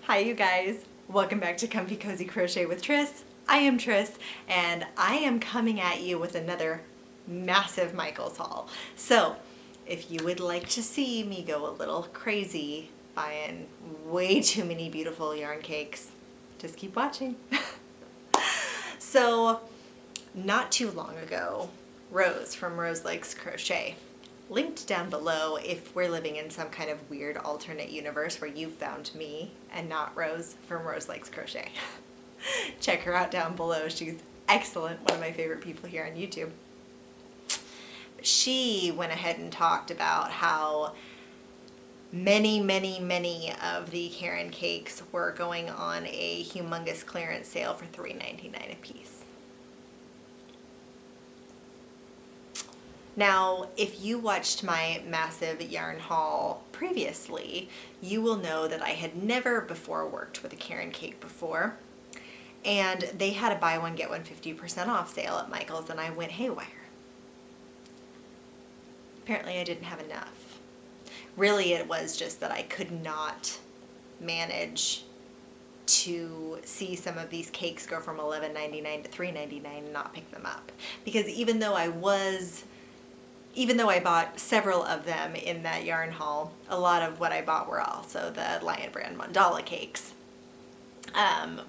Hi you guys, welcome back to Comfy Cozy Crochet with Tris. I am Tris and I am coming at you with another massive Michael's haul. So if you would like to see me go a little crazy buying way too many beautiful yarn cakes, just keep watching. So not too long ago, Rose from Rose Likes Crochet, linked down below if we're living in some kind of weird alternate universe where you found me and not Rose from Rose Likes Crochet. Check her out down below. She's excellent, one of my favorite people here on YouTube. She went ahead and talked about how many of the Caron cakes were going on a humongous clearance sale for $3.99 a piece. Now, if you watched my massive yarn haul previously, you will know that I had never before worked with a Caron cake before, and they had a buy one get one 50% off sale at Michael's, and I went haywire. Apparently I didn't have enough. Really, it was just that I could not manage to see some of these cakes go from $11.99 to $3.99 and not pick them up. Because even though I bought several of them in that yarn haul, a lot of what I bought were also the Lion Brand Mandala cakes,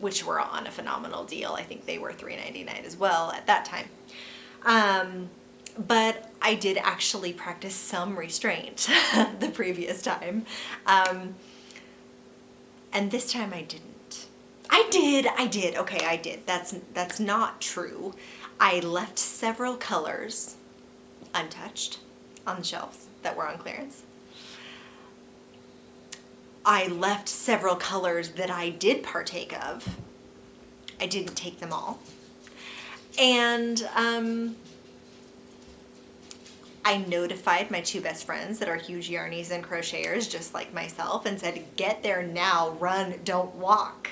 which were on a phenomenal deal. I think they were $3.99 as well at that time. But I did actually practice some restraint the previous time. And this time I didn't. I did. Okay, I did. That's not true. I left several colors untouched on the shelves that were on clearance. I left several colors that I did partake of. I didn't take them all. And I notified my two best friends that are huge yarnies and crocheters just like myself and said, get there now, run, don't walk.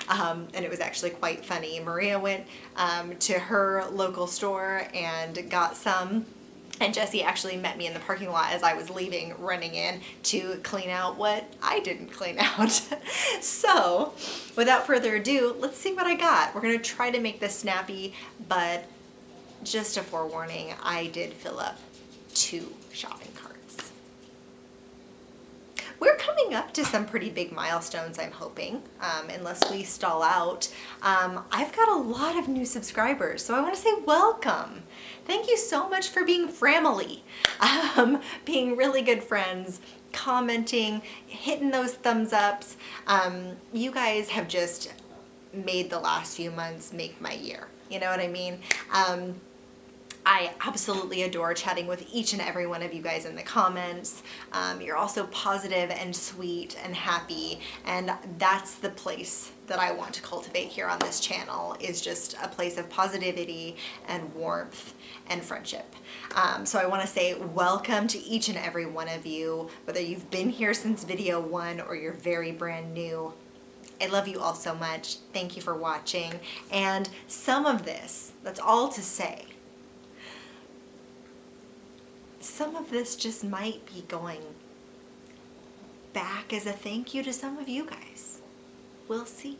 And it was actually quite funny. Maria went to her local store and got some. And Jessie actually met me in the parking lot as I was leaving, running in to clean out what I didn't clean out. So, without further ado, let's see what I got. We're going to try to make this snappy, but just a forewarning, I did fill up 2 shopping carts. We're coming up to some pretty big milestones, I'm hoping, unless we stall out. I've got a lot of new subscribers, so I want to say welcome. Thank you so much for being family, being really good friends, commenting, hitting those thumbs ups. You guys have just made the last few months make my year. You know what I mean? I absolutely adore chatting with each and every one of you guys in the comments. You're also positive and sweet and happy, and that's the place that I want to cultivate here on this channel, is just a place of positivity and warmth and friendship. So I want to say welcome to each and every one of you, whether you've been here since video 1 or you're very brand new. I love you all so much. Thank you for watching. And some of this, that's all to say, some of this just might be going back as a thank you to some of you guys. We'll see.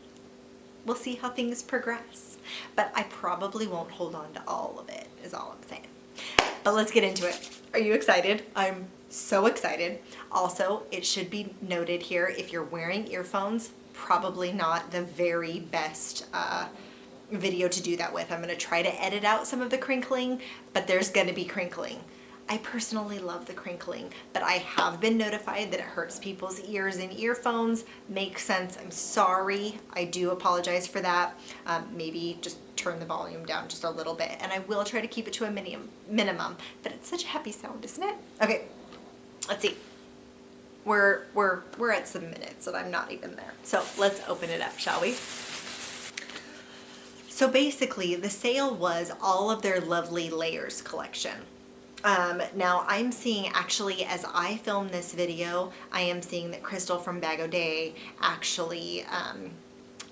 We'll see how things progress. But I probably won't hold on to all of it, is all I'm saying. But let's get into it. Are you excited? I'm so excited. Also, it should be noted here, if you're wearing earphones, probably not the very best video to do that with. I'm going to try to edit out some of the crinkling, but there's going to be crinkling. I personally love the crinkling, but I have been notified that it hurts people's ears in earphones. Makes sense. I'm sorry. I do apologize for that. Maybe just turn the volume down just a little bit, and I will try to keep it to a minimum, but it's such a happy sound, isn't it? Okay, let's see. We're at some minutes and I'm not even there. So let's open it up, shall we? So basically the sale was all of their lovely layers collection. Now I'm seeing, actually, as I film this video, I am seeing that Crystal from Bag O' Day actually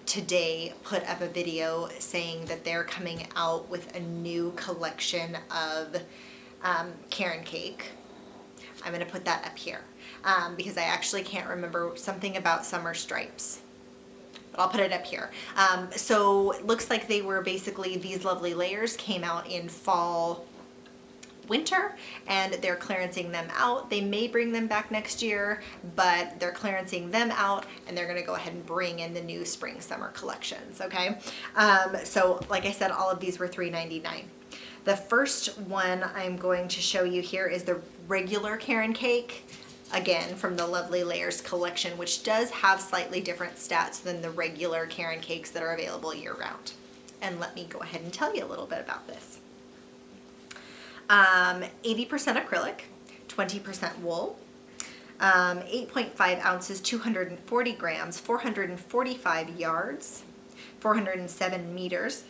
today put up a video saying that they're coming out with a new collection of Caron cake. I'm going to put that up here because I actually can't remember, something about summer stripes. but I'll put it up here. So it looks like they were basically, these lovely layers came out in fall, winter, and they're clearancing them out. They may bring them back next year, but they're clearancing them out, and they're gonna go ahead and bring in the new spring summer collections, okay? So like I said, all of these were $3.99. The first one I'm going to show you here is the regular Caron cake, again from the Lovely Layers collection, which does have slightly different stats than the regular Caron cakes that are available year round. And let me go ahead and tell you a little bit about this. 80% acrylic, 20% wool, 8.5 ounces, 240 grams, 445 yards, 407 meters.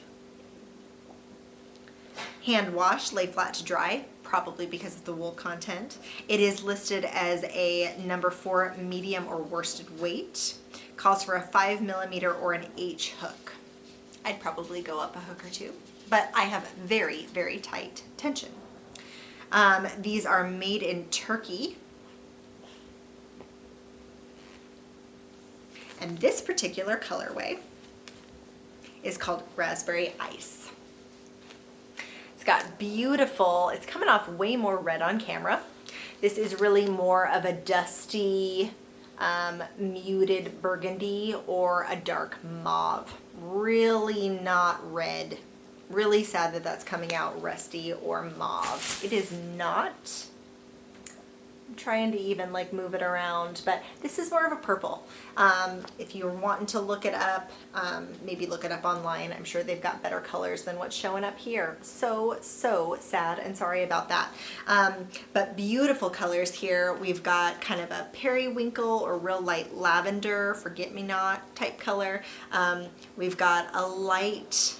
Hand wash, lay flat to dry, probably because of the wool content. It is listed as a number 4 medium or worsted weight. Calls for a 5mm or an H hook. I'd probably go up a hook or two, but I have very, very tight tension. These are made in Turkey. And this particular colorway is called Raspberry Ice. It's got beautiful, it's coming off way more red on camera. This is really more of a dusty, muted burgundy or a dark mauve. Really not red. Really sad that that's coming out rusty or mauve. It is not. I'm trying to even like move it around, but this is more of a purple. If you're wanting to look it up, maybe look it up online. I'm sure they've got better colors than what's showing up here. So sad and sorry about that. But beautiful colors here. We've got kind of a periwinkle or real light lavender, forget-me-not type color. We've got a light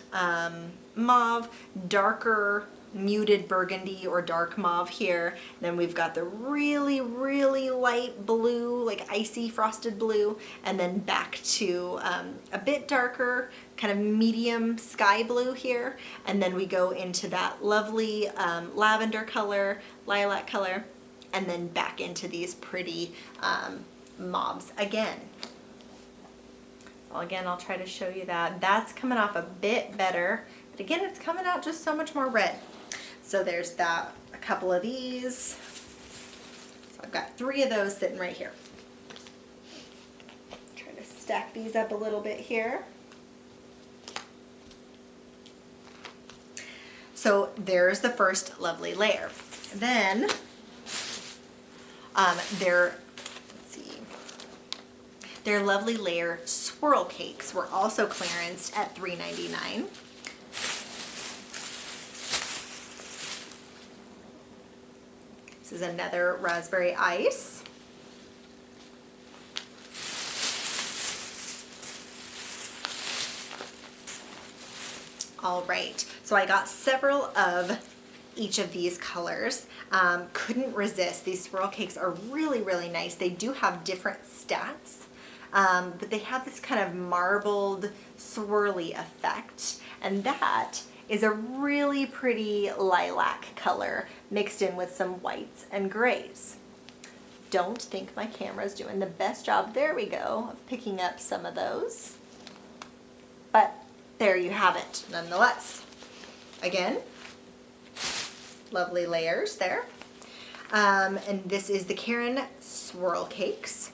mauve, darker muted burgundy or dark mauve here. Then we've got the really, really light blue, like icy frosted blue, and then back to a bit darker, kind of medium sky blue here. And then we go into that lovely lavender color, lilac color, and then back into these pretty mauves again. Well, again, I'll try to show you that. That's coming off a bit better, but again, it's coming out just so much more red. So there's that, a couple of these. So I've got 3 of those sitting right here. Try to stack these up a little bit here. So there's the first lovely layer. Then their Lovely Layer swirl cakes were also clearanced at $3.99. This is another Raspberry Ice. All right, so I got several of each of these colors. Couldn't resist. These swirl cakes are really, really nice. They do have different stats, but they have this kind of marbled, swirly effect, and that is a really pretty lilac color mixed in with some whites and grays. Don't think my camera's doing the best job, there we go, of picking up some of those. But there you have it, nonetheless. Again, lovely layers there. And this is the Caron swirl cakes.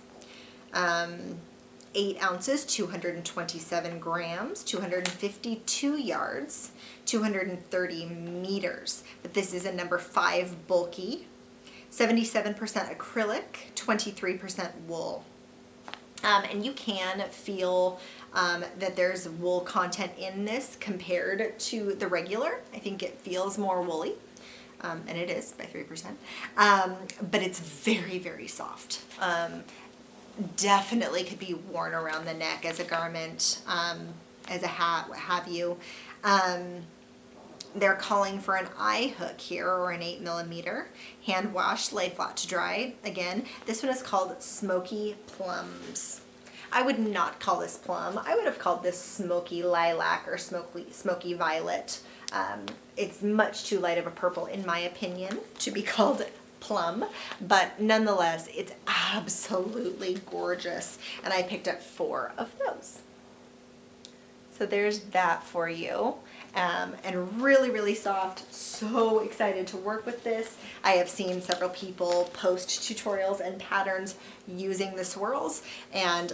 8 ounces, 227 grams, 252 yards, 230 meters. But this is a number 5 bulky, 77% acrylic, 23% wool. And you can feel that there's wool content in this compared to the regular. I think it feels more woolly, and it is by 3%, but it's very, very soft. Definitely could be worn around the neck as a garment, as a hat, what have you. They're calling for an eye hook here, or an 8mm. Hand wash, lay flat to dry. Again, this one is called Smoky Plums. I would not call this plum. I would have called this smoky lilac or smoky violet. It's much too light of a purple, in my opinion, to be called plum, but nonetheless, it's absolutely gorgeous. And I picked up 4 of those. So there's that for you. And really, really soft. So excited to work with this. I have seen several people post tutorials and patterns using the swirls, and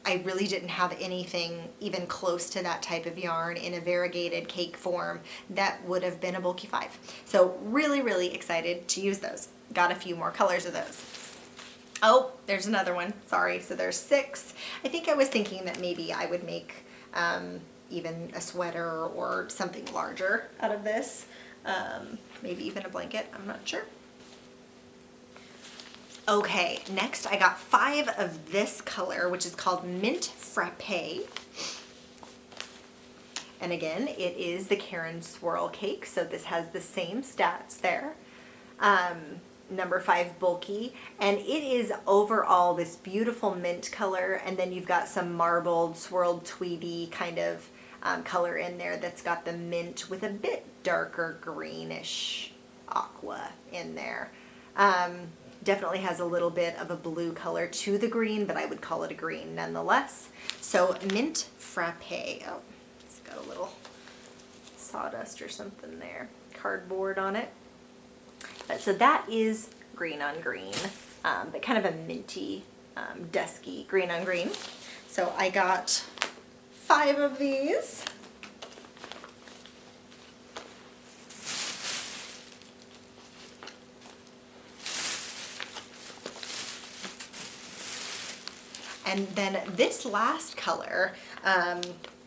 I really didn't have anything even close to that type of yarn in a variegated cake form that would have been a bulky 5. So really, really excited to use those. Got a few more colors of those. Oh, there's another one. Sorry. So there's 6. I think I was thinking that maybe I would make even a sweater or something larger out of this. Maybe even a blanket. I'm not sure. Okay, next I got 5 of this color, which is called Mint Frappe. And again, it is the Caron Swirl cake, so this has the same stats there. Number 5 bulky, and it is overall this beautiful mint color, and then you've got some marbled, swirled, tweedy kind of color in there that's got the mint with a bit darker greenish aqua in there. Definitely has a little bit of a blue color to the green, but I would call it a green nonetheless. So Mint Frappe. Oh, it's got a little sawdust or something there. Cardboard on it. So that is green on green, but kind of a minty, dusky green on green. So I got 5 of these. And then this last color,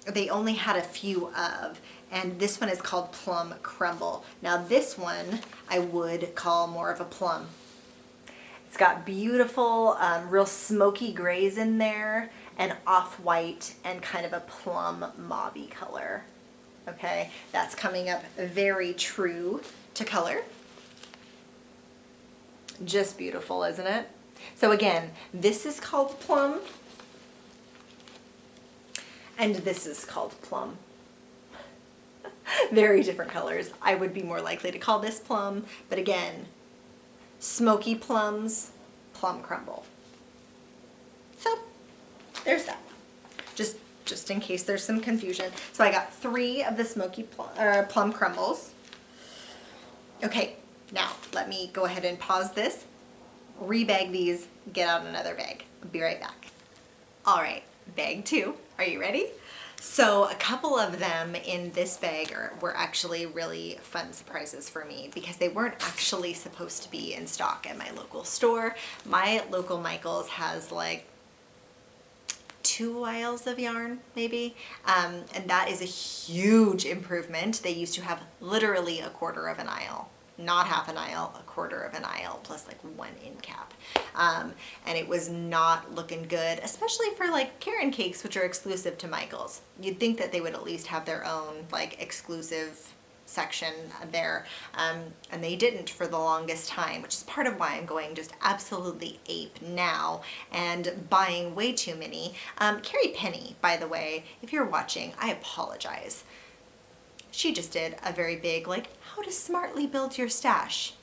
they only had a few of, and this one is called Plum Crumble. Now this one I would call more of a plum. It's got beautiful, real smoky grays in there, and off-white, and kind of a plum mauve-y color. Okay, that's coming up very true to color. Just beautiful, isn't it? So again, this is called plum, and this is called plum. Very different colors. I would be more likely to call this plum, but again, smoky plums, Plum Crumble. So there's that. Just in case there's some confusion. So I got 3 of the smoky plum crumbles. Okay, now let me go ahead and pause this, rebag these, get out another bag. I'll be right back. All right, bag 2. Are you ready? So a couple of them in this bag were actually really fun surprises for me because they weren't actually supposed to be in stock at my local store. My local Michael's has like 2 aisles of yarn maybe, and that is a huge improvement. They used to have literally a quarter of an aisle. Not half an aisle, a quarter of an aisle, plus like 1 end cap. And it was not looking good, especially for like Caron cakes, which are exclusive to Michael's. You'd think that they would at least have their own like exclusive section there, and they didn't for the longest time, which is part of why I'm going just absolutely ape now and buying way too many. Carrie Penny, by the way, if you're watching, I apologize. She just did a very big, like, how to smartly build your stash.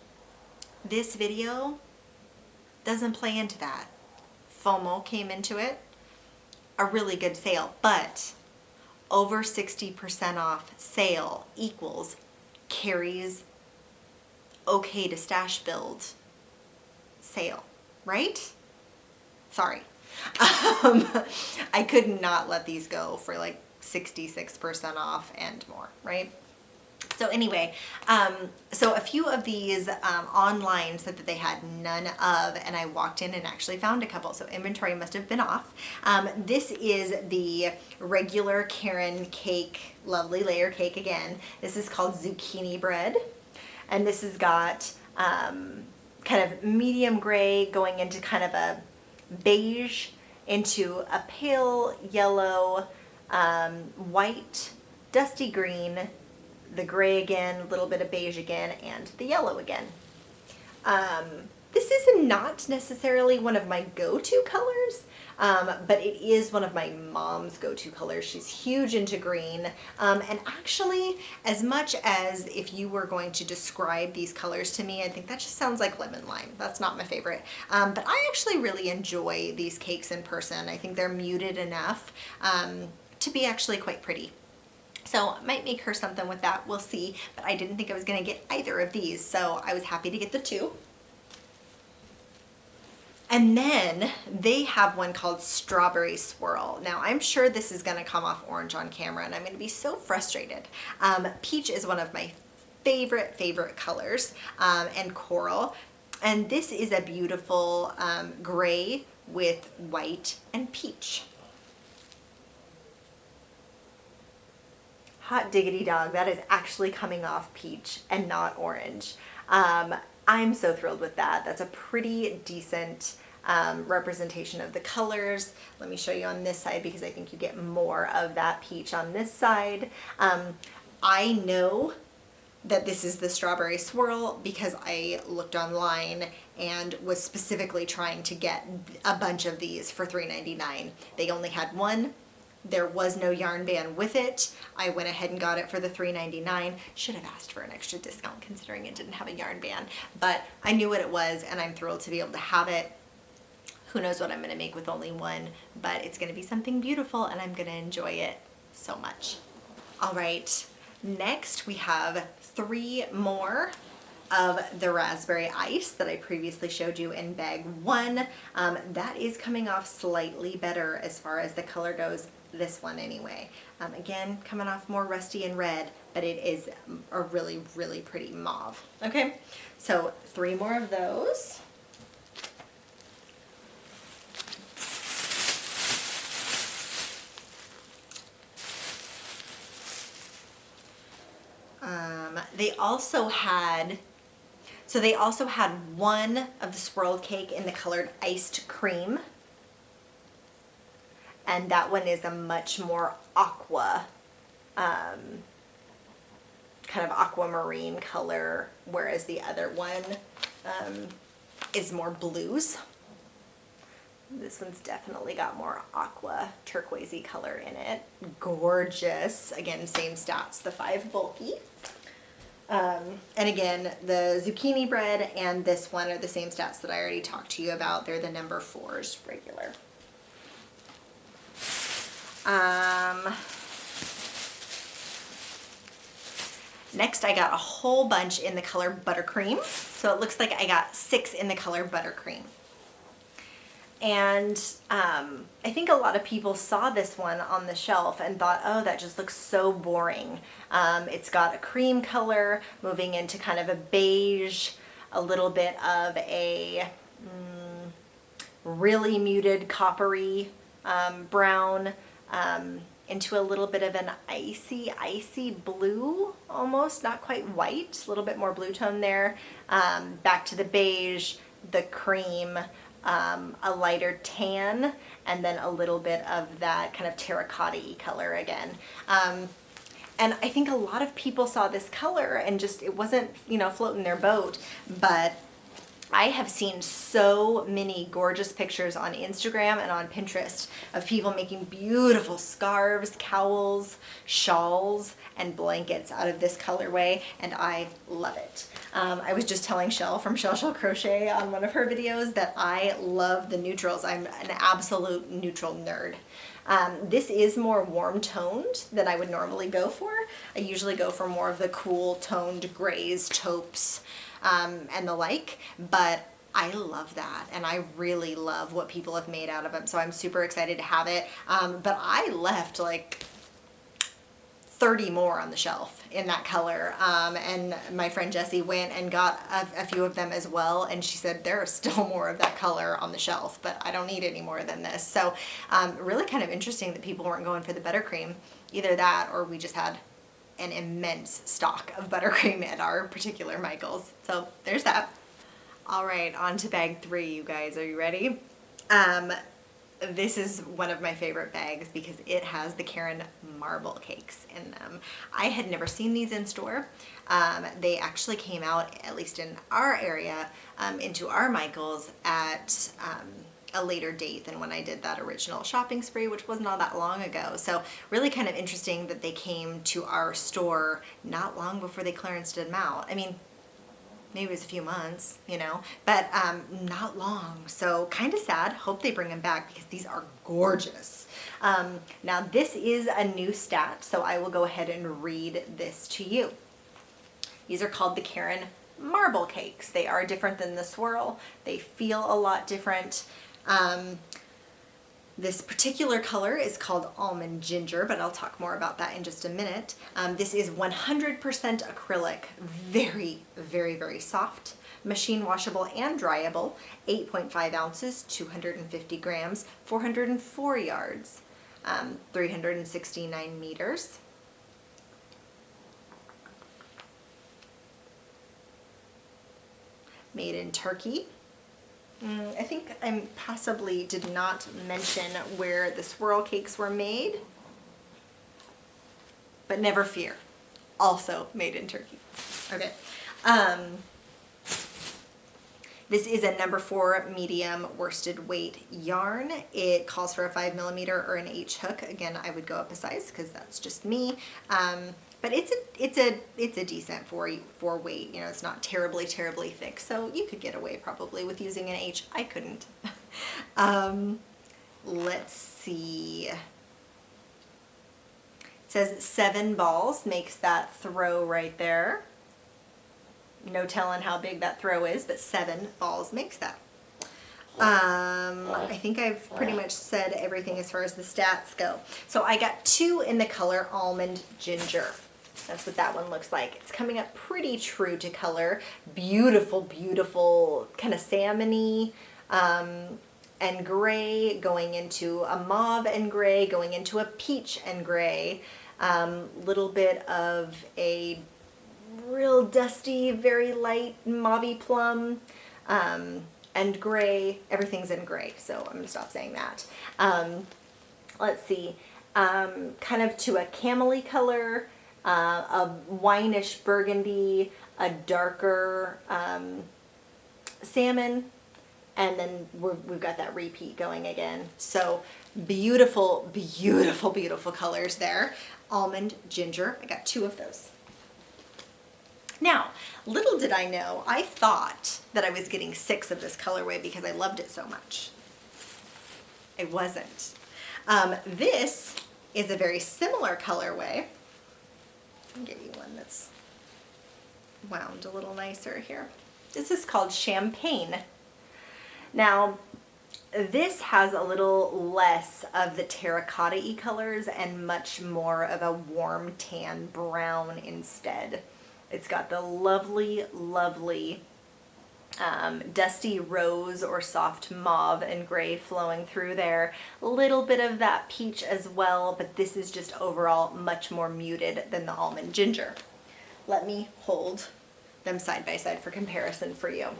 This video doesn't play into that. FOMO came into it. A really good sale, but over 60% off sale equals Carrie's okay to stash build sale, right? Sorry. I could not let these go for like 66% off and more, right? So anyway, so a few of these online said that they had none of, and I walked in and actually found a couple, so inventory must have been off. This is the regular Caron cake, lovely layer cake again. This is called Zucchini Bread, and this has got kind of medium gray going into kind of a beige into a pale yellow, white, dusty green, the gray again, a little bit of beige again, and the yellow again. This is not necessarily one of my go-to colors, but it is one of my mom's go-to colors. She's huge into green, and actually, as much as if you were going to describe these colors to me, I think that just sounds like lemon lime. That's not my favorite, but I actually really enjoy these cakes in person. I think they're muted enough to be actually quite pretty. So I might make her something with that, we'll see, but I didn't think I was gonna get either of these, so I was happy to get the two. And then they have one called Strawberry Swirl. Now I'm sure this is gonna come off orange on camera and I'm gonna be so frustrated. Peach is one of my favorite colors, and coral. And this is a beautiful gray with white and peach. Hot diggity dog, that is actually coming off peach and not orange. I'm so thrilled with that. That's a pretty decent representation of the colors. Let me show you on this side because I think you get more of that peach on this side. I know that this is the Strawberry Swirl because I looked online and was specifically trying to get a bunch of these for $3.99. They only had one. There was no yarn band with it. I went ahead and got it for the $3.99. Should have asked for an extra discount considering it didn't have a yarn band, but I knew what it was and I'm thrilled to be able to have it. Who knows what I'm gonna make with only one, but it's gonna be something beautiful and I'm gonna enjoy it so much. All right, next we have 3 more of the raspberry ice that I previously showed you in bag 1. That is coming off slightly better as far as the color goes, this one anyway. Again, coming off more rusty and red, but it is a really pretty mauve. Okay, so 3 more of those. They also had one of the swirled cake in the colored iced cream. And that one is a much more aqua, kind of aquamarine color, whereas the other one is more blues. This one's definitely got more aqua turquoisey color in it. Gorgeous. Again, same stats, the 5 bulky. And again, the Zucchini Bread and this one are the same stats that I already talked to you about. They're the number 4s regular. Next, I got a whole bunch in the color Buttercream. So it looks like I got 6 in the color Buttercream. And I think a lot of people saw this one on the shelf and thought, oh, that just looks so boring. It's got a cream color moving into kind of a beige, a little bit of a really muted coppery brown, into a little bit of an icy blue almost, not quite white, a little bit more blue tone there. Back to the beige, the cream, a lighter tan, and then a little bit of that kind of terracotta-y color again. And I think a lot of people saw this color and just, it wasn't, you know, floating their boat, but I have seen so many gorgeous pictures on Instagram and on Pinterest of people making beautiful scarves, cowls, shawls, and blankets out of this colorway, and I love it. I was just telling Chelle from Chelle Crochet on one of her videos that I love the neutrals. I'm an absolute neutral nerd. This is more warm toned than I would normally go for. I usually go for more of the cool toned grays, taupes, and the like, but I love that, and I really love what people have made out of them, so I'm super excited to have it. But I left like 30 more on the shelf in that color, and my friend Jessie went and got a few of them as well, and she said there are still more of that color on the shelf, but I don't need any more than this. So really kind of interesting that people weren't going for the Buttercream. Either that or we just had an immense stock of Buttercream at our particular Michael's. So there's that. All right, on to bag 3, you guys. Are you ready? This is one of my favorite bags because it has the Caron marble cakes in them. I had never seen these in store. They actually came out, at least in our area, into our Michael's at a later date than when I did that original shopping spree, which wasn't all that long ago. So really kind of interesting that they came to our store not long before they clearanced them out. I mean, maybe it was a few months, you know, but not long. So kind of sad. Hope they bring them back because these are gorgeous. Now this is a new stat, so I will go ahead and read this to you. These are called the Caron marble cakes. They are different than the Swirl. They feel a lot different. This particular color is called Almond Ginger, but I'll talk more about that in just a minute. This is 100% acrylic, very, very, very soft, machine washable and dryable, 8.5 ounces, 250 grams, 404 yards, 369 meters. Made in Turkey. I think I possibly did not mention where the Swirl cakes were made, but never fear, also made in Turkey. Okay. This is a number 4 medium worsted weight yarn. It calls for a 5mm or an H hook. Again, I would go up a size because that's just me. But it's a decent for weight. You know, it's not terribly thick, so you could get away probably with using an H. I couldn't. Let's see. It says 7 balls makes that throw right there. No telling how big that throw is, but 7 balls makes that. I think I've pretty much said everything as far as the stats go. So I got 2 in the color Almond Ginger. That's what that one looks like. It's coming up pretty true to color. Beautiful, beautiful, kind of salmon-y and gray, going into a mauve and gray, going into a peach and gray. Little bit of a real dusty, very light mauve plum, and gray. Everything's in gray, so I'm gonna stop saying that. Let's see, kind of to a camely color, a wineish burgundy, a darker salmon, and then we've got that repeat going again. So beautiful, beautiful, beautiful colors there. Almond Ginger, I got 2 of those. Now, little did I know, I thought that I was getting 6 of this colorway because I loved it so much. I wasn't. This is a very similar colorway. I'll give you one that's wound a little nicer here. This is called Champagne. Now, this has a little less of the terracotta-y colors and much more of a warm tan brown instead. It's got the lovely, lovely dusty rose or soft mauve and gray flowing through there. A little bit of that peach as well, but this is just overall much more muted than the Almond Ginger. Let me hold them side by side for comparison for you.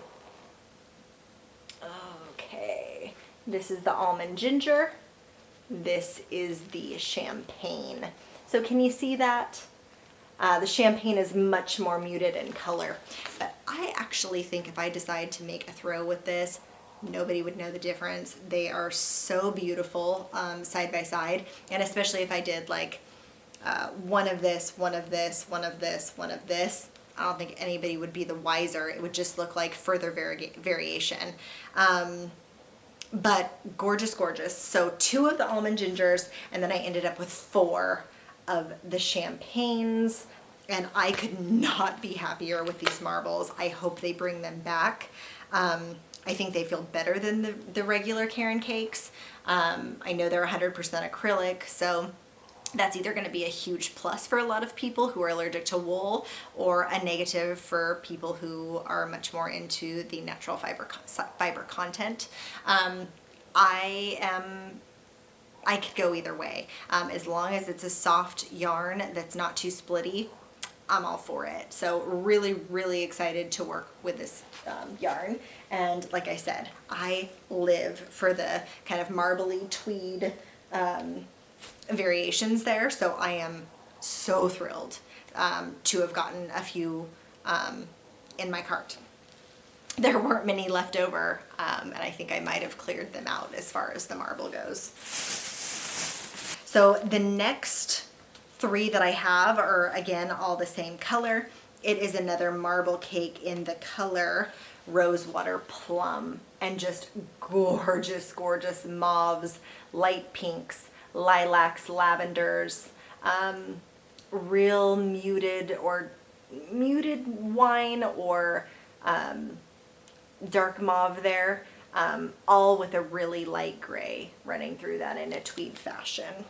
Okay, this is the Almond Ginger. This is the Champagne. So can you see that? The Champagne is much more muted in color, but I actually think if I decide to make a throw with this, nobody would know the difference. They are so beautiful side by side, and especially if I did like one of this, one of this, one of this, one of this, I don't think anybody would be the wiser. It would just look like further variation. But gorgeous, gorgeous. So 2 of the Almond Gingers, and then I ended up with 4 of the Champagnes, and I could not be happier with these marbles. I hope they bring them back. I think they feel better than the regular Caron cakes. I know they're 100% acrylic, so that's either going to be a huge plus for a lot of people who are allergic to wool, or a negative for people who are much more into the natural fiber content. I could go either way. As long as it's a soft yarn that's not too splitty, I'm all for it. So really, really excited to work with this yarn. And like I said, I live for the kind of marbly tweed variations there. So I am so thrilled to have gotten a few in my cart. There weren't many left over, and I think I might have cleared them out as far as the marble goes. So the next 3 that I have are, again, all the same color. It is another marble cake in the color Rosewater Plum, and just gorgeous, gorgeous mauves, light pinks, lilacs, lavenders, real muted wine or dark mauve there, all with a really light gray running through that in a tweed fashion.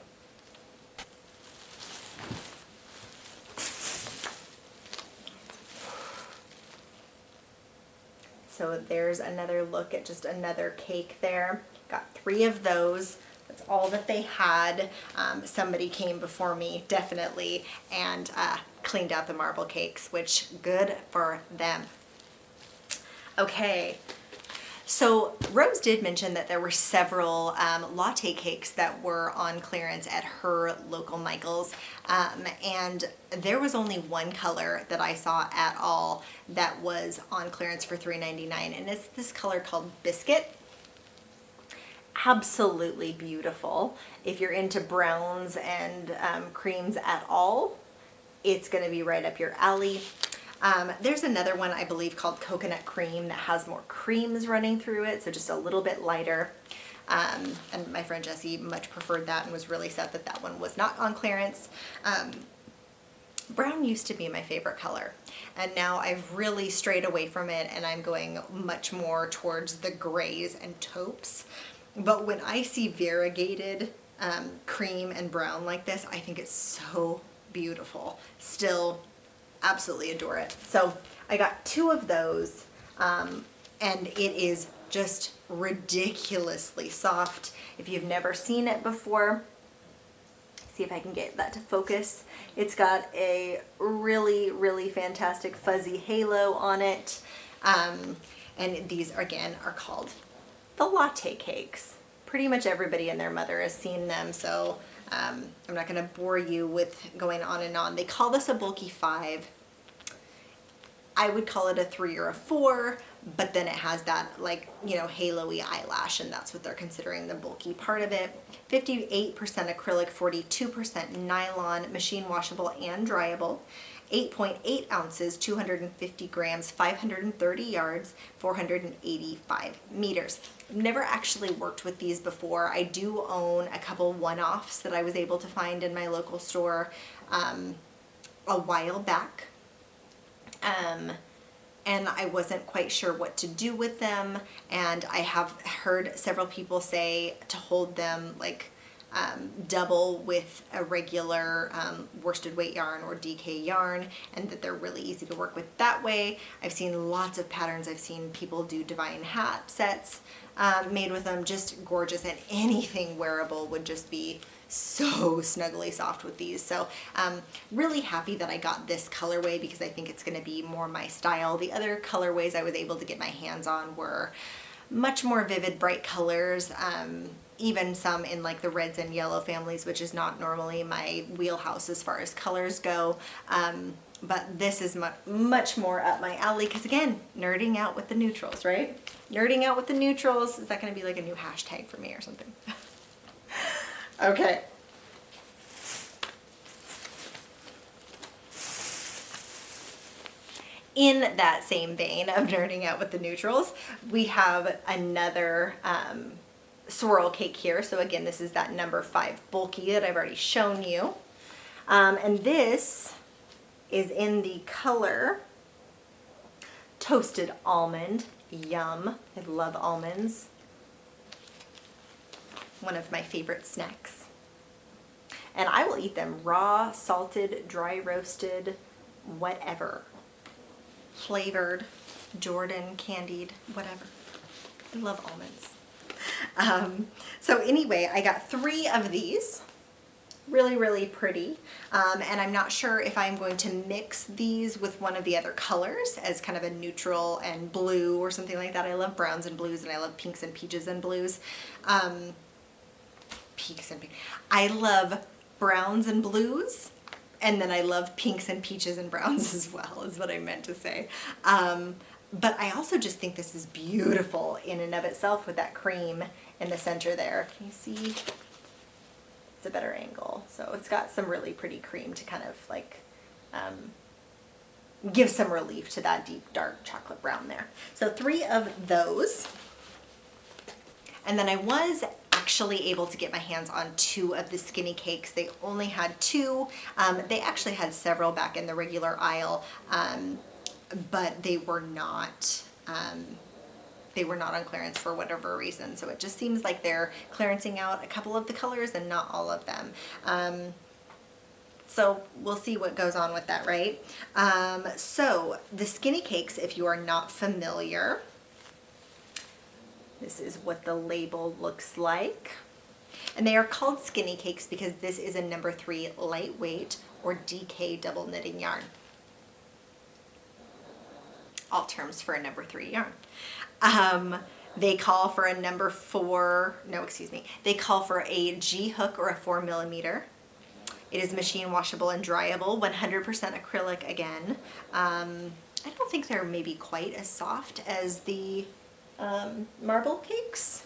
So there's another look at just another cake there. Got 3 of those. That's all that they had. Somebody came before me, definitely, and cleaned out the marble cakes, which good for them. Okay, so Rose did mention that there were several latte cakes that were on clearance at her local Michael's, and there was only one color that I saw at all that was on clearance for $3.99, and it's this color called Biscuit. Absolutely beautiful. If you're into browns and creams at all, it's going to be right up your alley. There's another one I believe called Coconut Cream that has more creams running through it, so just a little bit lighter. And my friend Jessie much preferred that and was really sad that that one was not on clearance. Brown used to be my favorite color, and now I've really strayed away from it, and I'm going much more towards the grays and taupes. But when I see variegated cream and brown like this, I think it's so beautiful. Still absolutely adore it. So I got 2 of those, and it is just ridiculously soft. If you've never seen it before, see if I can get that to focus. It's got a really, really fantastic fuzzy halo on it. And these, again, are called the latte cakes. Pretty much everybody and their mother has seen them, so I'm not going to bore you with going on and on. They call this a bulky 5. I would call it a 3 or a 4, but then it has that, like, you know, halo-y eyelash, and that's what they're considering the bulky part of it. 58% acrylic, 42% nylon, machine washable and dryable. 8.8 ounces, 250 grams, 530 yards, 485 meters. I've never actually worked with these before. I do own a couple one-offs that I was able to find in my local store a while back. And I wasn't quite sure what to do with them, and I have heard several people say to hold them like double with a regular worsted weight yarn or DK yarn, and that they're really easy to work with that way. I've seen lots of patterns. I've seen people do divine hat sets made with them, just gorgeous, and anything wearable would just be so snuggly soft with these. So really happy that I got this colorway because I think it's going to be more my style. The other colorways I was able to get my hands on were much more vivid, bright colors, even some in like the reds and yellow families, which is not normally my wheelhouse as far as colors go. But this is much more up my alley because, again, nerding out with the neutrals, right? Nerding out with the neutrals. Is that going to be like a new hashtag for me or something? Okay. In that same vein of nerding out with the neutrals, we have another swirl cake here. So again, this is that number 5 bulky that I've already shown you. And this is in the color Toasted Almond. Yum. I love almonds. One of my favorite snacks. And I will eat them raw, salted, dry roasted, whatever. Flavored, Jordan, candied, whatever. I love almonds. So anyway, I got 3 of these. Really, really pretty. And I'm not sure if I'm going to mix these with one of the other colors as kind of a neutral and blue or something like that. I love browns and blues, and I love pinks and peaches and blues. I love browns and blues, and then I love pinks and peaches and browns as well, is what I meant to say. But I also just think this is beautiful in and of itself with that cream in the center there. Can you see? It's a better angle. So it's got some really pretty cream to kind of like give some relief to that deep dark chocolate brown there. So 3 of those. And then I was actually able to get my hands on 2 of the skinny cakes. They only had 2. They actually had several back in the regular aisle, but they were not on clearance for whatever reason. So it just seems like they're clearancing out a couple of the colors and not all of them. So we'll see what goes on with that, right? So the skinny cakes, if you are not familiar, this is what the label looks like. And they are called skinny cakes because this is a number 3 lightweight or DK double knitting yarn. All terms for a number 3 yarn. They call for a number 4, they call for a G hook or a 4mm. It is machine washable and dryable, 100% acrylic again. I don't think they're maybe quite as soft as the marble cakes.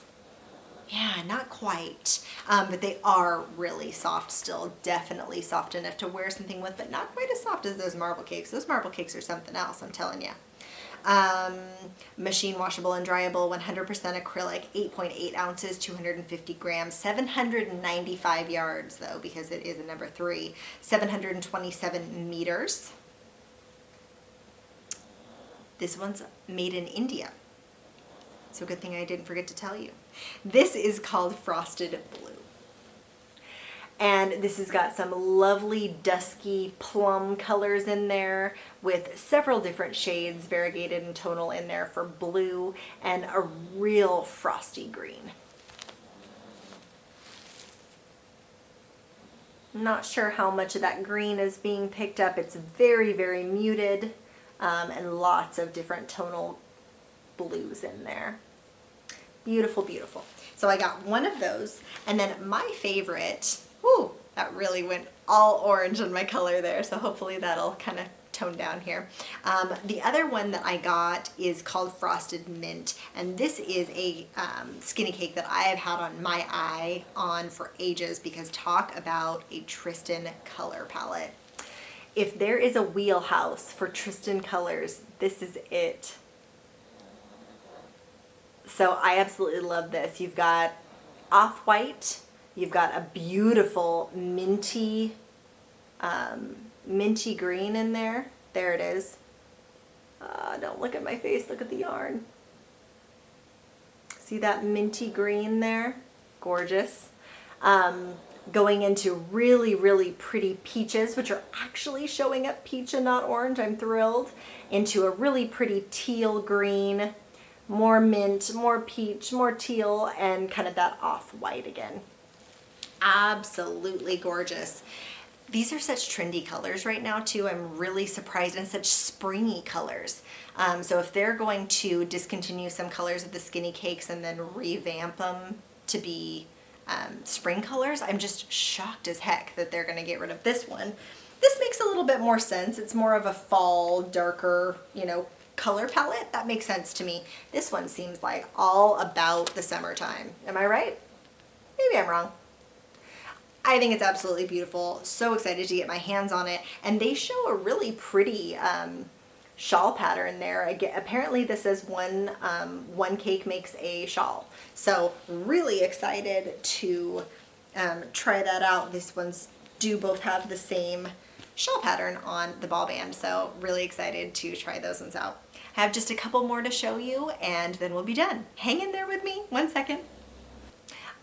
Yeah, not quite, but they are really soft still, definitely soft enough to wear something with, but not quite as soft as those marble cakes. Those marble cakes are something else, I'm telling you. Machine washable and dryable, 100% acrylic, 8.8 ounces, 250 grams, 795 yards though, because it is a number 3, 727 meters. This one's made in India. So good thing I didn't forget to tell you. This is called Frosted Blue. And this has got some lovely dusky plum colors in there with several different shades, variegated and tonal in there for blue, and a real frosty green. I'm not sure how much of that green is being picked up. It's very, very muted, and lots of different tonal blues in there. Beautiful, beautiful. So I got one of those, and then my favorite, whoo, that really went all orange on my color there, so hopefully that'll kind of tone down here. The other one that I got is called Frosted Mint, and this is a skinny cake that I have had on my eye on for ages, because talk about a Tristan color palette. If there is a wheelhouse for Tristan colors, this is it. So I absolutely love this. You've got off-white, you've got a beautiful minty, minty green in there. There it is. Don't look at my face, look at the yarn. See that minty green there? Gorgeous. Going into really, really pretty peaches, which are actually showing up peach and not orange. I'm thrilled. Into a really pretty teal green. More mint, more peach, more teal, and kind of that off-white again. Absolutely gorgeous. These are such trendy colors right now too. I'm really surprised, and such springy colors. So if they're going to discontinue some colors of the skinny cakes and then revamp them to be spring colors, I'm just shocked as heck that they're going to get rid of this one. This makes a little bit more sense. It's more of a fall, darker, you know, color palette. That makes sense to me. This one seems like all about the summertime. Am I right? Maybe I'm wrong. I think it's absolutely beautiful. So excited to get my hands on it. And they show a really pretty shawl pattern there. Again, apparently this is one cake makes a shawl. So really excited to try that out. These ones do both have the same shawl pattern on the ball band. So really excited to try those ones out. I have just a couple more to show you and then we'll be done. Hang in there with me 1 second.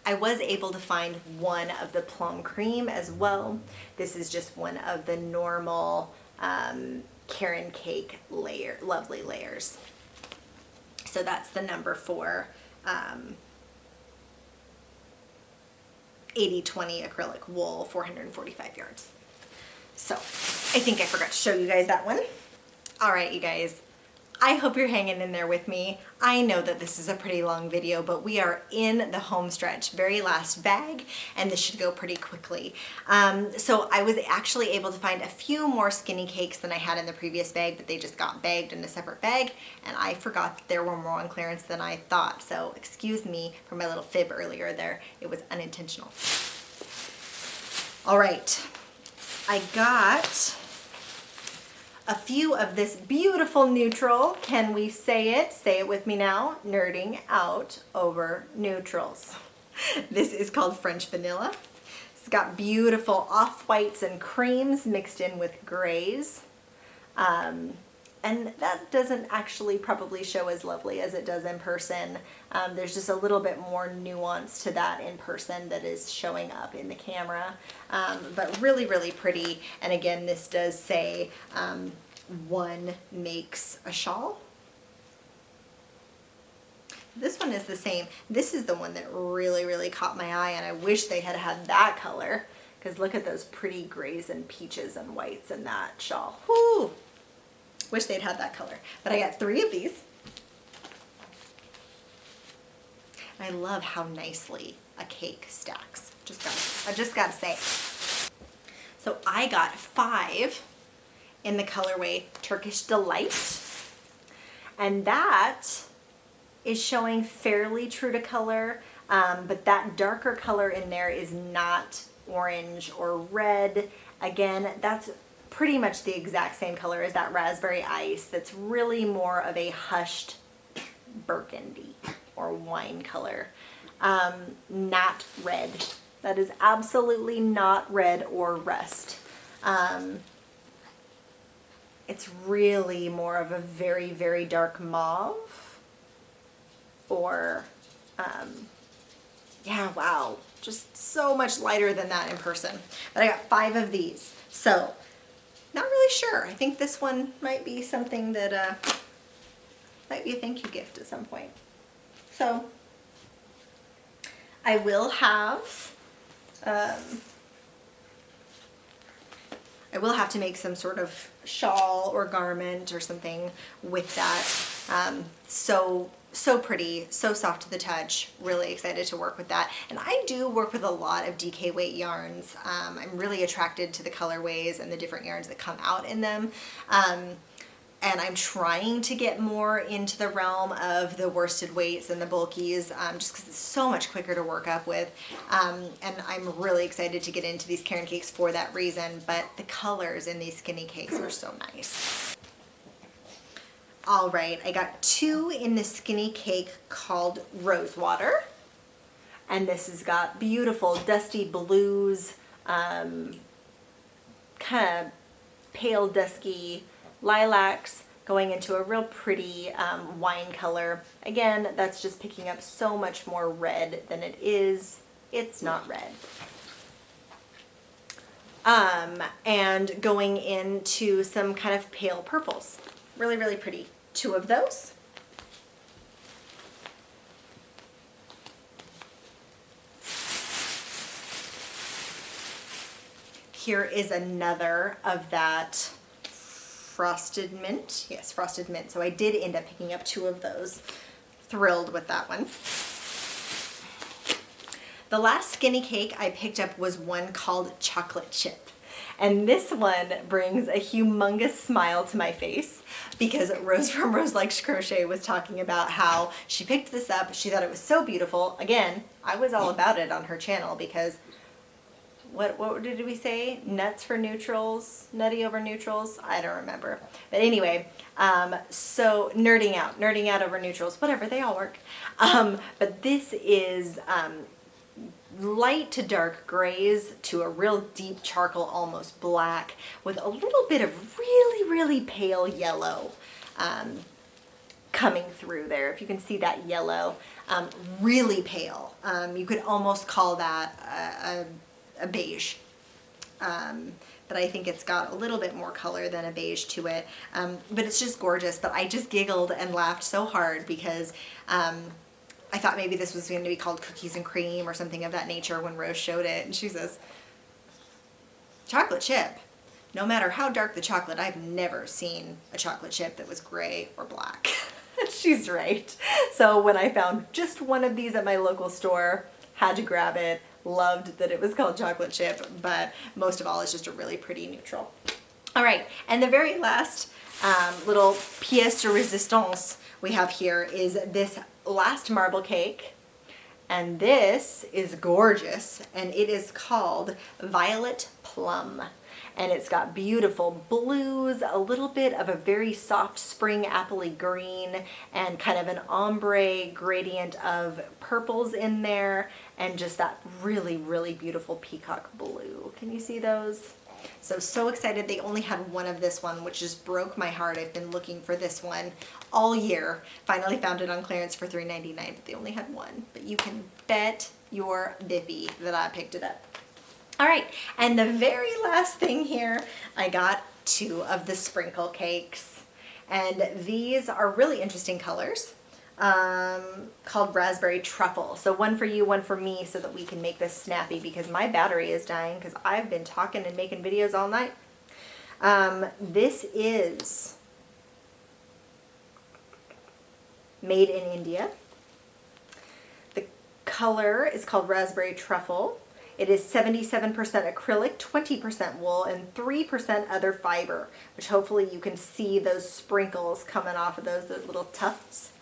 I was able to find one of the plum cream as well. This is just one of the normal Caron cake lovely layers. So that's the number 4 80/20 acrylic wool, 445 yards. So I think I forgot to show you guys that one. All right, you guys. I hope you're hanging in there with me. I know that this is a pretty long video, but we are in the home stretch, very last bag, and this should go pretty quickly. So I was actually able to find a few more skinny cakes than I had in the previous bag, but they just got bagged in a separate bag, and I forgot that there were more on clearance than I thought. So excuse me for my little fib earlier there. It was unintentional. All right, I got a few of this beautiful neutral. Can we say it? Say it with me now. Nerding out over neutrals. This is called French Vanilla. It's got beautiful off-whites and creams mixed in with grays. And that doesn't actually probably show as lovely as it does in person. There's just a little bit more nuance to that in person that is showing up in the camera. But really, really pretty. And again, this does say one makes a shawl. This one is the same. This is the one that really, really caught my eye, and I wish they had had that color, because look at those pretty grays and peaches and whites in that shawl. Whoo! Wish they'd had that color. But I got 3 of these. I love how nicely a cake stacks. I just gotta say. So I got 5 in the colorway Turkish Delight, and that is showing fairly true to color, but that darker color in there is not orange or red. Again, that's pretty much the exact same color as that raspberry ice. That's really more of a hushed burgundy or wine color, not red. That is absolutely not red or rust. It's really more of a very, very dark mauve. Or, yeah, wow, just so much lighter than that in person. But I got 5 of these, so not really sure. I think this one might be something that might be a thank you gift at some point. So I will have to make some sort of shawl or garment or something with that. So pretty, so soft to the touch, really excited to work with that. And I do work with a lot of DK weight yarns. I'm really attracted to the colorways and the different yarns that come out in them. And I'm trying to get more into the realm of the worsted weights and the bulkies, just because it's so much quicker to work up with. And I'm really excited to get into these Caron cakes for that reason, but the colors in these skinny cakes are so nice. All right, I got 2 in the skinny cake called Rosewater. And this has got beautiful dusty blues, kind of pale dusky lilacs going into a real pretty wine color. Again, that's just picking up so much more red than it is. It's not red. And going into some kind of pale purples. Really, really pretty. 2 of those. Here is another of that frosted mint. Yes, frosted mint. So I did end up picking up 2 of those. Thrilled with that one. The last skinny cake I picked up was one called Chocolate Chip. And this one brings a humongous smile to my face because Rose from Rose Likes Crochet was talking about how she picked this up. She thought it was so beautiful. Again, I was all about it on her channel because what did we say? Nuts for neutrals? Nutty over neutrals? I don't remember. But anyway, so nerding out over neutrals, whatever, they all work. But this is light to dark grays to a real deep charcoal, almost black, with a little bit of really, really pale yellow coming through there. If you can see that yellow, really pale. You could almost call that a beige. But I think it's got a little bit more color than a beige to it. But it's just gorgeous. But I just giggled and laughed so hard because I thought maybe this was going to be called Cookies and Cream or something of that nature when Rose showed it. And she says, chocolate chip. No matter how dark the chocolate, I've never seen a chocolate chip that was gray or black. She's right. So when I found just one of these at my local store, had to grab it. Loved that it was called chocolate chip, but most of all, it's just a really pretty neutral. All right, and the very last little pièce de résistance we have here is this last marble cake, and this is gorgeous, and it is called Violet Plum. And it's got beautiful blues, a little bit of a very soft spring appley green, and kind of an ombre gradient of purples in there, and just that really, really beautiful peacock blue. Can you see those? So excited. They only had one of this one, which just broke my heart. I've been looking for this one all year. Finally found it on clearance for $3.99, but they only had one. But you can bet your bippy that I picked it up. All right, and the very last thing here, I got 2 of the sprinkle cakes. And these are really interesting colors, called Raspberry Truffle. So one for you, one for me, so that we can make this snappy, because my battery is dying because I've been talking and making videos all night. This is made in India. The color is called Raspberry Truffle. It is 77% acrylic, 20% wool, and 3% other fiber, which hopefully you can see those sprinkles coming off of those little tufts.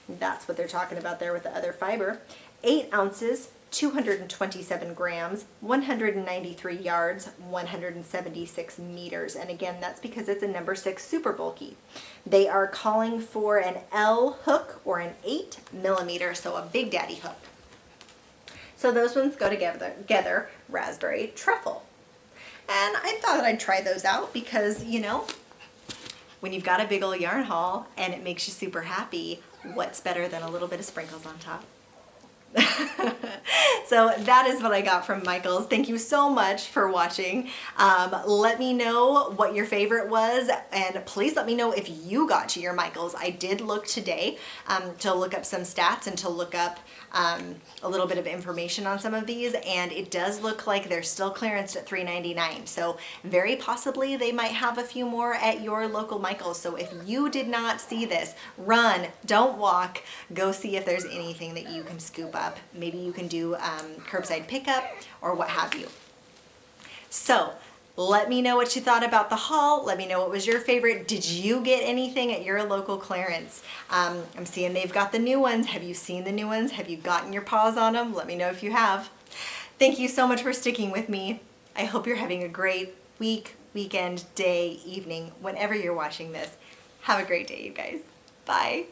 That's what they're talking about there with the other fiber. 8 ounces, 227 grams, 193 yards, 176 meters. And again, that's because it's a number 6 super bulky. They are calling for an L hook or an 8 millimeter, so a big daddy hook. So those ones go together, Raspberry Truffle. And I thought I'd try those out because, you know, when you've got a big old yarn haul and it makes you super happy, what's better than a little bit of sprinkles on top? So that is what I got from Michaels. Thank you so much for watching. Let me know what your favorite was, and please let me know if you got to your Michaels. I did look today to look up some stats and to look up a little bit of information on some of these, and it does look like they're still clearanced at $3.99. So very possibly they might have a few more at your local Michaels. So if you did not see this, run, don't walk, go see if there's anything that you can scoop up. Maybe you can do curbside pickup or what have you. So let me know what you thought about the haul. Let me know what was your favorite. Did you get anything at your local clearance? I'm seeing they've got the new ones. Have you seen the new ones? Have you gotten your paws on them? Let me know if you have. Thank you so much for sticking with me. I hope you're having a great week, weekend, day, evening, whenever you're watching this. Have a great day, you guys. Bye.